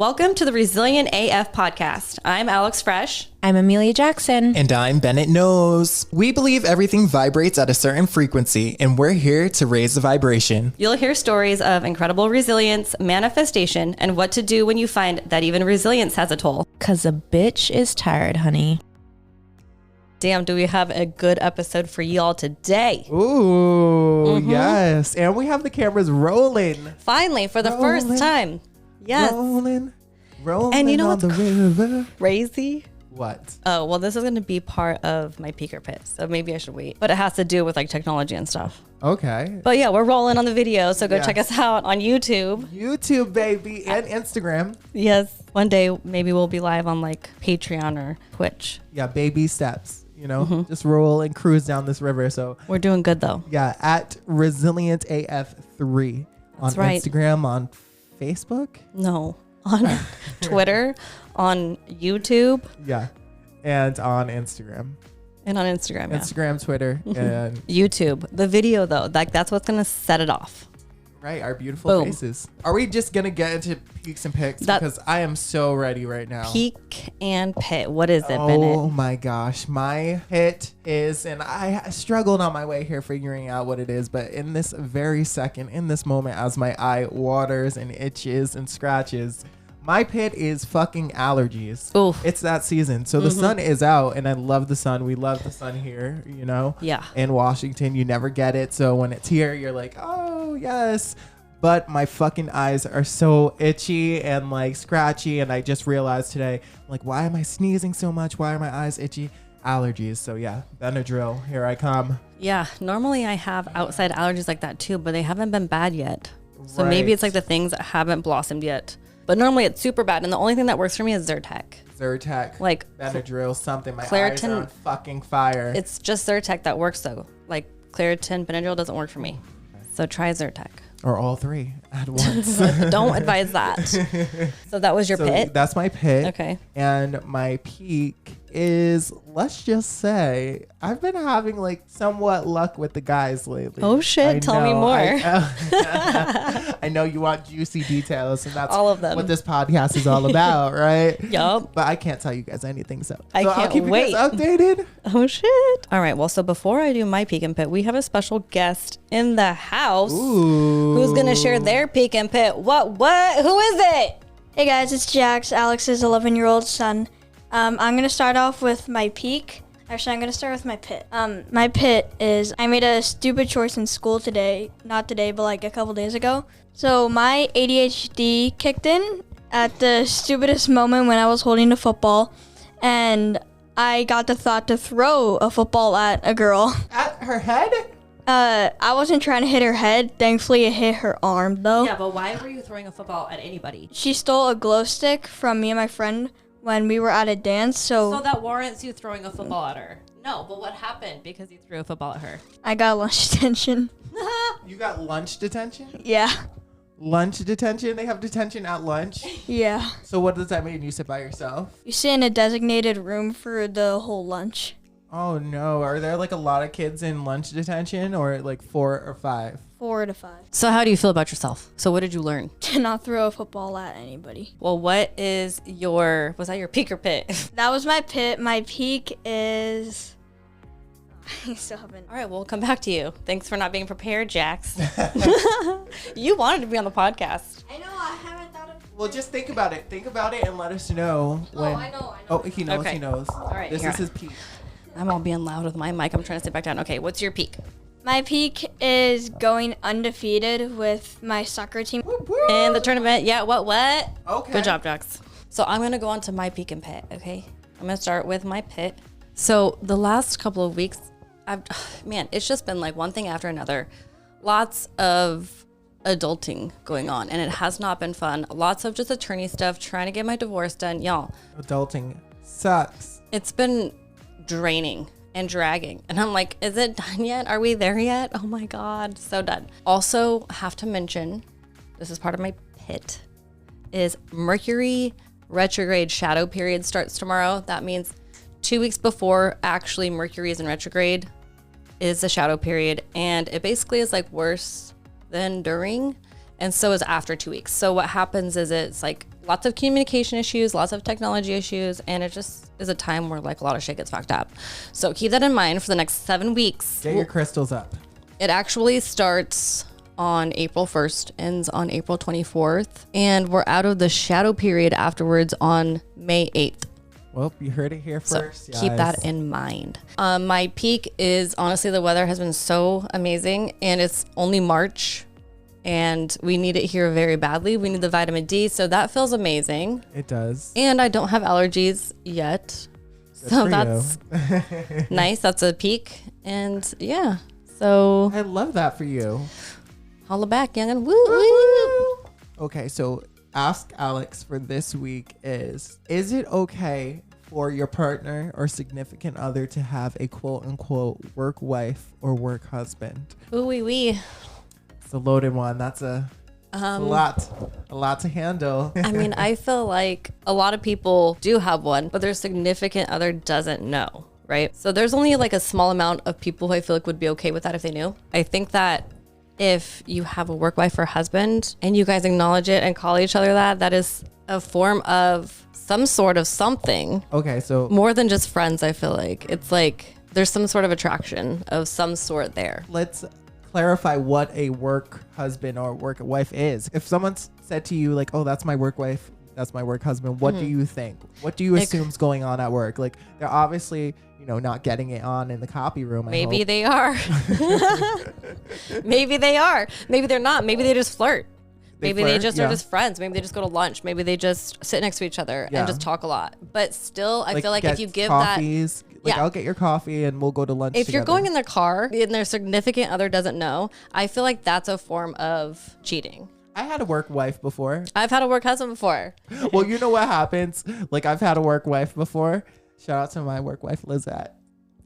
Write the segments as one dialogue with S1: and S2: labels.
S1: Welcome to the Resilient AF podcast. I'm Alex Fresh.
S2: I'm Amelia Jackson.
S3: And I'm Bennett Knows. We believe everything vibrates at a certain frequency, and we're here to raise the vibration.
S1: You'll hear stories of incredible resilience, manifestation, and what to do when you find that even resilience has a toll.
S2: 'Cause a bitch is tired, honey.
S1: Damn, do we have a good episode for y'all today?
S3: Ooh, yes. And we have the cameras rolling.
S1: Finally, for the first time. Yes.
S3: Rolling
S1: And you know
S3: on
S1: what's
S3: the river.
S1: crazy?
S3: What?
S1: Oh, well, this is going to be part of my peeker pit, so maybe I should wait. But it has to do with like technology and stuff.
S3: Okay.
S1: But yeah, we're rolling on the video, so go
S3: Yeah.
S1: check us out on YouTube.
S3: YouTube, baby, and Instagram.
S1: Yes. One day, maybe we'll be live on like Patreon or Twitch.
S3: Yeah, baby steps. You know, just roll and cruise down this river. So
S1: We're doing good though.
S3: yeah, at Resilient AF3 on
S1: That's right.
S3: Instagram, on Facebook.
S1: No. On Twitter, on YouTube,
S3: Yeah, and on Instagram.
S1: and on Instagram. Yeah.
S3: Instagram, Twitter, and
S1: YouTube. The video though, like that's what's gonna set it off.
S3: right, our beautiful
S1: Boom.
S3: faces. Are we just gonna get into peaks and picks?
S1: That-
S3: Because I am so ready right now.
S1: Peak and pit. What is it,
S3: Oh
S1: Bennett?
S3: my gosh, my hit is, and I struggled on my way here figuring out what it is, but in this very second, in this moment, as my eye waters and itches and scratches, my pit is fucking allergies.
S1: Oof.
S3: It's that season. So the sun is out, and I love the sun. We love the sun here, you know?
S1: Yeah.
S3: In Washington, you never get it. So when it's here, you're like, oh, yes. But my fucking eyes are so itchy and like scratchy. And I just realized today, like, why am I sneezing so much? Why are my eyes itchy? Allergies. So yeah, Benadryl, here I come.
S1: Yeah. Normally I have outside allergies like that too, but they haven't been bad yet. So maybe it's
S3: Right.
S1: like the things that haven't blossomed yet. But normally it's super bad, and the only thing that works for me is Zyrtec.
S3: Zyrtec,
S1: Like
S3: Benadryl, something. My eyes
S1: Claritin-
S3: are on fucking fire.
S1: it's just Zyrtec that works though. Like Claritin, Benadryl doesn't work for me. So try Zyrtec.
S3: Or all three at once.
S1: Don't advise that. So that was your
S3: So
S1: pit?
S3: that's my pit.
S1: Okay.
S3: And my peak is, let's just say, I've been having like somewhat luck with the guys lately.
S1: Oh, shit.
S3: I
S1: Tell me
S3: know,
S1: more.
S3: I know you want juicy details, and that's
S1: All of them.
S3: what this podcast is all about, right?
S1: Yup.
S3: But I can't tell you guys anything, so
S1: I
S3: I'll
S1: can't
S3: keep
S1: wait.
S3: you guys updated.
S1: Oh, shit. All right. Well, so before I do my peek and pit, we have a special guest in the house
S3: Ooh.
S1: who's going to share their peek and pit. What? Who is it?
S4: Hey guys, it's Jax, Alex's 11-year-old son. I'm gonna start off with my peak. Actually, I'm gonna start with my pit. My pit is I made a stupid choice in school today. Not today, but like a couple days ago. So my ADHD kicked in at the stupidest moment when I was holding the football, and I got the thought to throw a football at a girl.
S3: At her head?
S4: I wasn't trying to hit her head. Thankfully, it hit her arm though.
S1: Yeah, but why were you throwing a football at anybody?
S4: She stole a glow stick from me and my friend when we were at a dance,
S1: So that warrants you throwing a football at her. No, but what happened because you threw a football at her?
S4: I got lunch detention.
S3: You got lunch detention?
S4: Yeah.
S3: Lunch detention? They have detention at lunch?
S4: Yeah.
S3: So what does that mean? You sit by yourself?
S4: You sit in a designated room for the whole lunch.
S3: Oh no, are there like a lot of kids in lunch detention, or like 4 or 5?
S4: 4 to 5.
S1: So how do you feel about yourself? So what did you learn?
S4: To not throw a football at anybody.
S1: Well, what is was that your peak or pit?
S4: That was my pit. My peak is... I still haven't...
S1: All right, we'll come back to you. Thanks for not being prepared, Jax. You wanted to be on the podcast.
S4: I know, I haven't thought of...
S3: Well, just think about it. Think about it and let us know when.
S4: I know.
S3: Oh, he knows.
S1: Okay.
S3: He knows. All
S1: right,
S3: This
S1: here.
S3: is his peak.
S1: I'm all being loud with my mic. I'm trying to sit back down. Okay, what's your peak?
S4: My peak is going undefeated with my soccer team.
S1: In the tournament, yeah, what?
S3: Okay.
S1: Good job, Jax. So I'm going to go on to my peak and pit, okay? I'm going to start with my pit. So the last couple of weeks, man, it's just been like one thing after another. Lots of adulting going on, and it has not been fun. Lots of just attorney stuff, trying to get my divorce done. Y'all,
S3: Adulting sucks.
S1: it's been draining and dragging. And I'm like, is it done yet? Are we there yet? Oh my God, so done. Also, have to mention, this is part of my pit, is Mercury retrograde shadow period starts tomorrow. That means 2 weeks before actually Mercury is in retrograde is the shadow period. And it basically is like worse than during. And so is after 2 weeks. So what happens is it's like lots of communication issues, lots of technology issues, and it just is a time where like a lot of shit gets fucked up. So keep that in mind for the next 7 weeks.
S3: Get your crystals up.
S1: It actually starts on April 1st, ends on April 24th, and we're out of the shadow period afterwards on May 8th.
S3: Well, you heard it here first.
S1: So keep that in mind. My peak is honestly the weather has been so amazing, and it's only March, and we need it here very badly. We need the vitamin D, so that feels amazing.
S3: It does.
S1: And I don't have allergies yet, so that's nice. That's a peak, and yeah. So
S3: I love that for you.
S1: holla back, youngin'. Woo woo.
S3: Okay, so Ask Alex for this week is it okay for your partner or significant other to have a quote unquote work wife or work husband?
S1: Ooh wee wee.
S3: It's a loaded one. That's a lot to handle.
S1: I mean, I feel like a lot of people do have one, but their significant other doesn't know, right? So there's only like a small amount of people who I feel like would be okay with that if they knew. I think that if you have a work wife or husband and you guys acknowledge it and call each other that is a form of some sort of something.
S3: Okay, so
S1: More than just friends, I feel like. It's like there's some sort of attraction of some sort there.
S3: let's clarify what a work husband or work wife is. If someone said to you like, oh, that's my work wife, that's my work husband, what do you think? What do you assume's going on at work? Like, they're obviously, not getting it on in the copy room.
S1: Maybe they are. Maybe they are. Maybe they're not. Maybe they just flirt. Maybe they
S3: flirt,
S1: just
S3: yeah.
S1: are just friends. Maybe they just go to lunch. Maybe they just sit next to each other
S3: Yeah.
S1: and just talk a lot. But still, I feel like if you give
S3: coffees,
S1: that,
S3: like
S1: yeah.
S3: I'll get your coffee and we'll go to lunch
S1: if
S3: together.
S1: you're going in their car and their significant other doesn't know, I feel like that's a form of cheating.
S3: I had a work wife before.
S1: I've had a work husband before.
S3: Well, you know what happens? Like, I've had a work wife before. Shout out to my work wife, Lizette.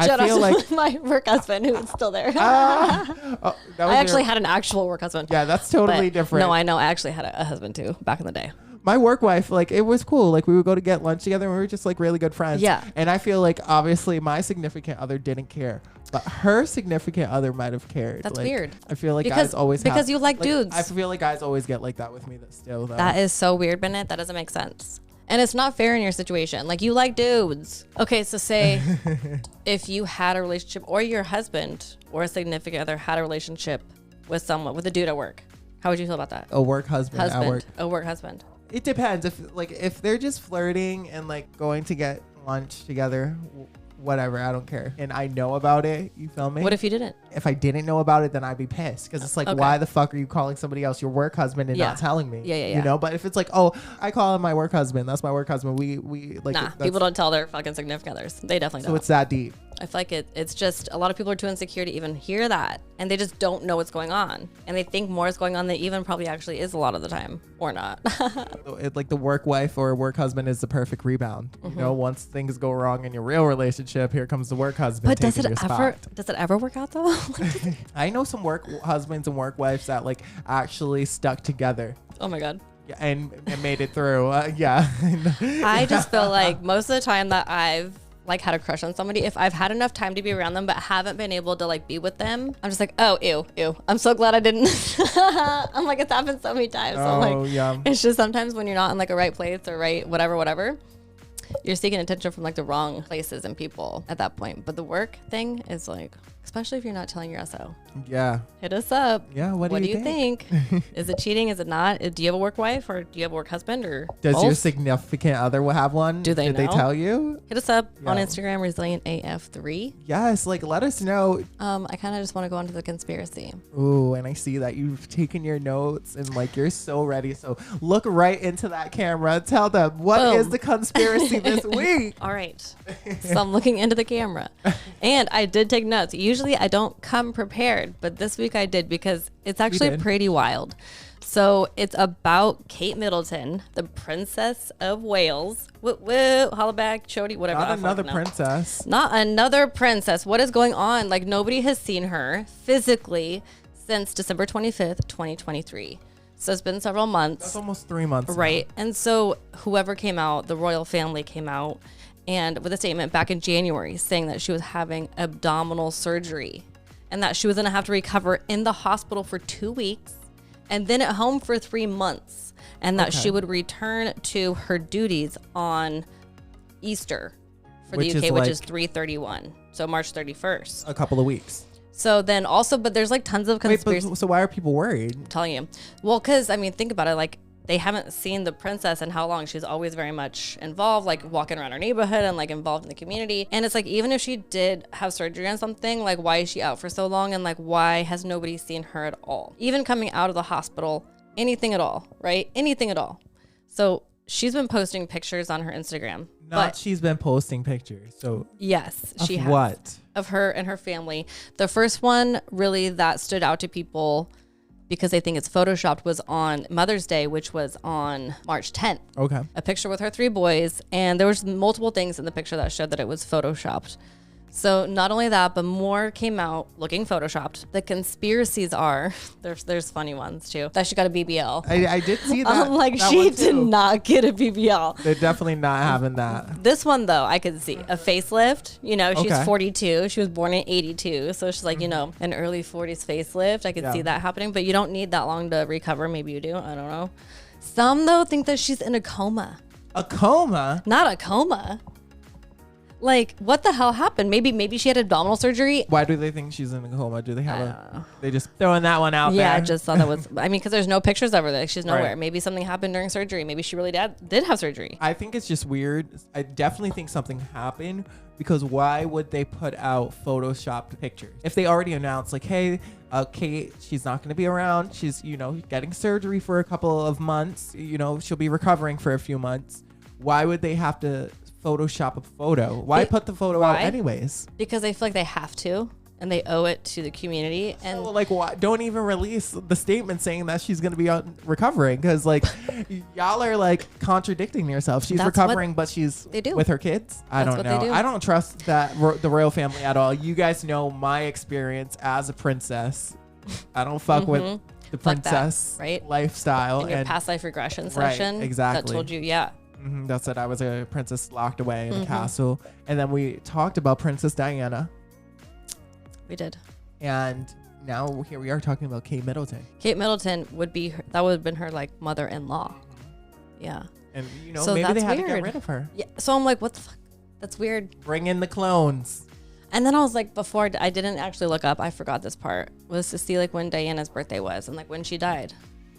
S1: Shout
S3: I feel
S1: out
S3: like
S1: to my work husband who's still there.
S3: that was
S1: I actually had an actual work husband.
S3: yeah, that's totally
S1: But
S3: different.
S1: No, I know. I actually had a husband too back in the day.
S3: My work wife, like, it was cool. Like, we would go to get lunch together and we were just like really good friends.
S1: Yeah.
S3: And I feel like obviously my significant other didn't care, but her significant other might have cared.
S1: That's
S3: Like,
S1: weird.
S3: I feel like
S1: Because-
S3: guys always
S1: because
S3: have,
S1: you like dudes.
S3: I feel like guys always get like that with me still though.
S1: That is so weird, Bennett. That doesn't make sense. And it's not fair in your situation. Like, you like dudes. Okay, so say if you had a relationship or your husband or a significant other had a relationship with a dude at work. How would you feel about that?
S3: a work husband at work.
S1: A work husband.
S3: It depends. If they're just flirting and like going to get lunch together, whatever, I don't care. And I know about it. You feel me?
S1: What if you didn't?
S3: If I didn't know about it, then I'd be pissed because it's like,
S1: Okay.
S3: why the fuck are you calling somebody else your work husband and
S1: Yeah.
S3: not telling me?
S1: Yeah.
S3: You know. But if it's like, oh, I call him my work husband. That's my work husband. We like.
S1: Nah, people don't tell their fucking significant others. They definitely
S3: So
S1: don't.
S3: it's that deep.
S1: I feel like it's just a lot of people are too insecure to even hear that, and they just don't know what's going on, and they think more is going on than even probably actually is a lot of the time, or not.
S3: Like the work wife or work husband is the perfect rebound. You
S1: Mm-hmm.
S3: know, once things go wrong in your real relationship, here comes the work husband.
S1: But does
S3: taking
S1: it
S3: your
S1: ever
S3: spot.
S1: does it ever work out though?
S3: I know some work husbands and work wives that like actually stuck together.
S1: Oh my god.
S3: Yeah, and made it through. Yeah.
S1: I just feel like most of the time that I've like had a crush on somebody, if I've had enough time to be around them but haven't been able to like be with them, I'm just like, oh, ew. I'm so glad I didn't. I'm like, it's happened so many times. So I'm like,
S3: yeah.
S1: it's just sometimes when you're not in like a right place or right whatever, you're seeking attention from like the wrong places and people at that point. But the work thing is like, especially if you're not telling your SO,
S3: Yeah.
S1: hit us up.
S3: Yeah. What do you think?
S1: Is it cheating? Is it not? Do you have a work wife or do you have a work husband or
S3: Does
S1: both?
S3: your significant other will have one?
S1: Do they
S3: Did they
S1: know?
S3: tell you?
S1: Hit us up on
S3: Yeah.
S1: Instagram, ResilientAF3.
S3: Yes. Like, let us know.
S1: I kind of just want to go into the conspiracy.
S3: Ooh, and I see that you've taken your notes and like you're so ready. So look right into that camera. Tell them what is
S1: Boom.
S3: the conspiracy this week.
S1: All right. So I'm looking into the camera. And I did take notes. Usually I don't come prepared, but this week I did because it's actually
S3: did.
S1: pretty wild. So it's about Kate Middleton, the Princess of Wales. Woo woo, holla back, chody, whatever. I
S3: Not
S1: don't
S3: another
S1: fucking know.
S3: princess.
S1: Not another princess. What is going on? Like, nobody has seen her physically since December 25th, 2023. So it's been several months.
S3: That's almost 3 months. now.
S1: Right. And so whoever came out, the royal family came out and with a statement back in January saying that she was having abdominal surgery and that she was going to have to recover in the hospital for 2 weeks and then at home for 3 months, and that she would return to her duties on Easter for the UK, which is 3/31, so March 31st.
S3: A couple of weeks.
S1: So then also, but there's like tons of conspiracy.
S3: So why are people worried?
S1: I'm telling you. Well, because I mean, think about it. Like, they haven't seen the princess in how long. She's always very much involved, like walking around her neighborhood and like involved in the community. And it's like, even if she did have surgery on something, like, why is she out for so long? And like, why has nobody seen her at all? Even coming out of the hospital, anything at all, right? Anything at all. So she's been posting pictures on her Instagram.
S3: She's been posting pictures. So
S1: yes, she has.
S3: What?
S1: Of her and her family. The first one really that stood out to people because they think it's photoshopped was on Mother's Day, which was on March 10th.
S3: Okay.
S1: A picture with her 3 boys, and there was multiple things in the picture that showed that it was photoshopped. So not only that, but more came out looking photoshopped. The conspiracies are, there's funny ones too, that she got a BBL.
S3: I did see that.
S1: I'm like,
S3: that
S1: she
S3: one
S1: did
S3: too.
S1: not get a BBL.
S3: They're definitely not having that.
S1: This one though, I could see a facelift. You know, she's
S3: Okay.
S1: 42. She was born in 82, so she's like, you know, an early 40s facelift. I could see that happening, but you don't need that long to recover. Maybe you do. I don't know. Some though think that she's in a coma.
S3: A coma?
S1: Not a coma. Like, what the hell happened? Maybe she had abdominal surgery.
S3: Why do they think she's in a coma? Do they have they just throwing that one out
S1: Yeah,
S3: there?
S1: I just thought that was. I mean, because there's no pictures of her. Like, she's nowhere.
S3: Right.
S1: Maybe something happened during surgery. Maybe she really did have surgery.
S3: I think it's just weird. I definitely think something happened because why would they put out photoshopped pictures? If they already announced like, hey, Kate, she's not going to be around. She's, you know, getting surgery for a couple of months. You know, she'll be recovering for a few months. Why would they have to Photoshop a photo? Why put the photo out anyways?
S1: Because they feel like they have to, and they owe it to the community. And
S3: So, like, why don't even release the statement saying that she's gonna be recovering? Because like, y'all are like contradicting yourself. She's
S1: That's
S3: recovering,
S1: what
S3: but she's
S1: they do.
S3: with her kids. I
S1: That's
S3: don't
S1: what they
S3: know.
S1: do.
S3: I don't trust that the royal family at all. You guys know my experience as a princess. I don't fuck with the
S1: Fuck that,
S3: princess
S1: right?
S3: lifestyle
S1: in your
S3: and
S1: past life regression
S3: Right,
S1: session,
S3: exactly.
S1: that told you, yeah.
S3: That's it. I was a princess locked away in a castle, and then we talked about Princess Diana,
S1: We did.
S3: and now here we are talking about Kate Middleton.
S1: Kate Middleton would have been her like mother-in-law. Yeah.
S3: And you know,
S1: So
S3: maybe they
S1: that's
S3: had to get
S1: weird.
S3: rid of her.
S1: Yeah. So I'm like, what the fuck? That's weird.
S3: Bring in the clones.
S1: And then I was like, before I didn't actually look up, I forgot this part, was to see like when Diana's birthday was and like when she died,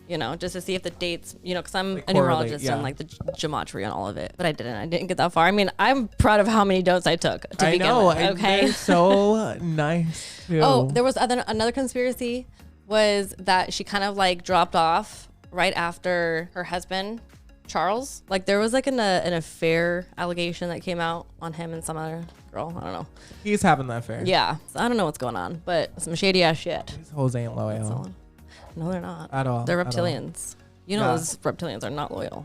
S1: you know, just to see if the dates, you know, because I'm
S3: Like
S1: a
S3: correlate,
S1: numerologist
S3: yeah.
S1: and like the gematria and all of it, but I didn't get that far. I mean, I'm proud of how many notes I took to
S3: I
S1: begin
S3: know.
S1: with,
S3: And
S1: okay.
S3: they're so nice too.
S1: Oh, there was another conspiracy was that she kind of like dropped off right after her husband, Charles. Like there was like an affair allegation that came out on him and some other girl. I don't know.
S3: He's having that affair.
S1: Yeah. So I don't know what's going on, but some shady ass shit.
S3: These hoes ain't loyal
S1: So, no, they're not.
S3: at all.
S1: They're
S3: at all.
S1: reptilians. You know,
S3: Yeah.
S1: those reptilians are not loyal.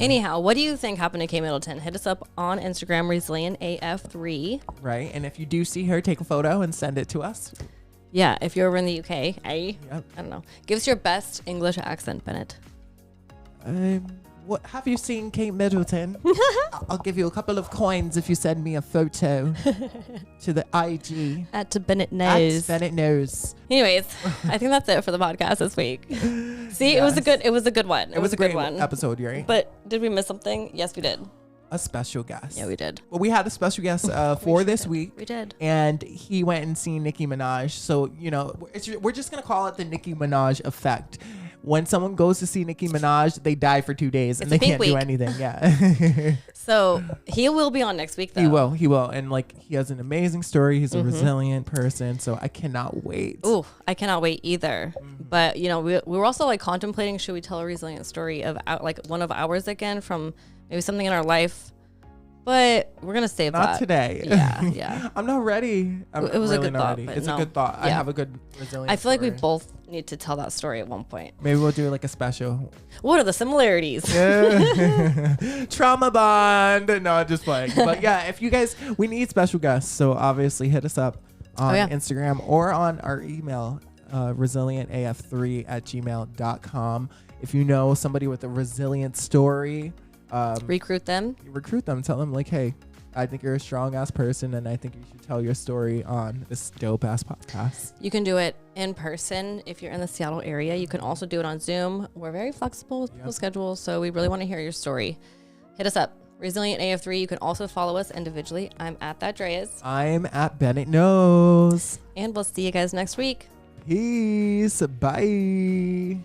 S1: Anyhow, what do you think happened to Kate Middleton? Hit us up on Instagram, ResilientAF3.
S3: Right. And if you do see her, take a photo and send it to us.
S1: Yeah, if you're over in the UK, I
S3: Yep.
S1: don't know. Give us your best English accent, Bennett.
S3: What have you seen Kate Middleton? I'll give you a couple of coins if you send me a photo to the IG.
S1: At to Bennett
S3: At
S1: knows.
S3: Bennett knows.
S1: Anyways, I think that's it for the podcast this week. See, it was a good one. It was a good
S3: great
S1: one.
S3: episode, right?
S1: But did we miss something? Yes, we did.
S3: A special guest.
S1: Yeah, we did.
S3: Well, we had a special guest for this week.
S1: We did.
S3: And he went and seen Nicki Minaj. So, you know, we're just going to call it the Nicki Minaj effect. When someone goes to see Nicki Minaj, they die for 2 days and
S1: It's a
S3: they
S1: pink
S3: can't do
S1: week.
S3: anything. Yeah.
S1: So he will be on next week, though.
S3: He will. And like, he has an amazing story. He's a resilient person. So I cannot wait.
S1: Ooh, I cannot wait either. But, you know, we were also like contemplating, should we tell a resilient story of like one of ours again from maybe something in our life? But we're going to save that.
S3: Not today.
S1: Yeah.
S3: I'm not ready.
S1: It was a
S3: really
S1: good
S3: not
S1: thought,
S3: ready.
S1: but
S3: It's
S1: no.
S3: a good thought. I
S1: Yeah.
S3: have a good resilient
S1: I feel like we
S3: story.
S1: both need to tell that story at one point.
S3: Maybe we'll do like a special.
S1: What are the similarities?
S3: Trauma bond. No, I'm just playing. But yeah, if you guys, we need special guests. So obviously hit us up on Instagram or on our email, resilientaf3@gmail.com. If you know somebody with a resilient story,
S1: Recruit them.
S3: recruit them. Tell them like, hey, I think you're a strong ass person, and I think you should tell your story on this dope ass podcast.
S1: You can do it in person if you're in the Seattle area. You can also do it on Zoom. We're very flexible with people's schedules, so we really want to hear your story. Hit us up. Resilient AF3. You can also follow us individually. I'm at that Dreas.
S3: I'm at Bennett Knows.
S1: And we'll see you guys next week.
S3: Peace. Bye.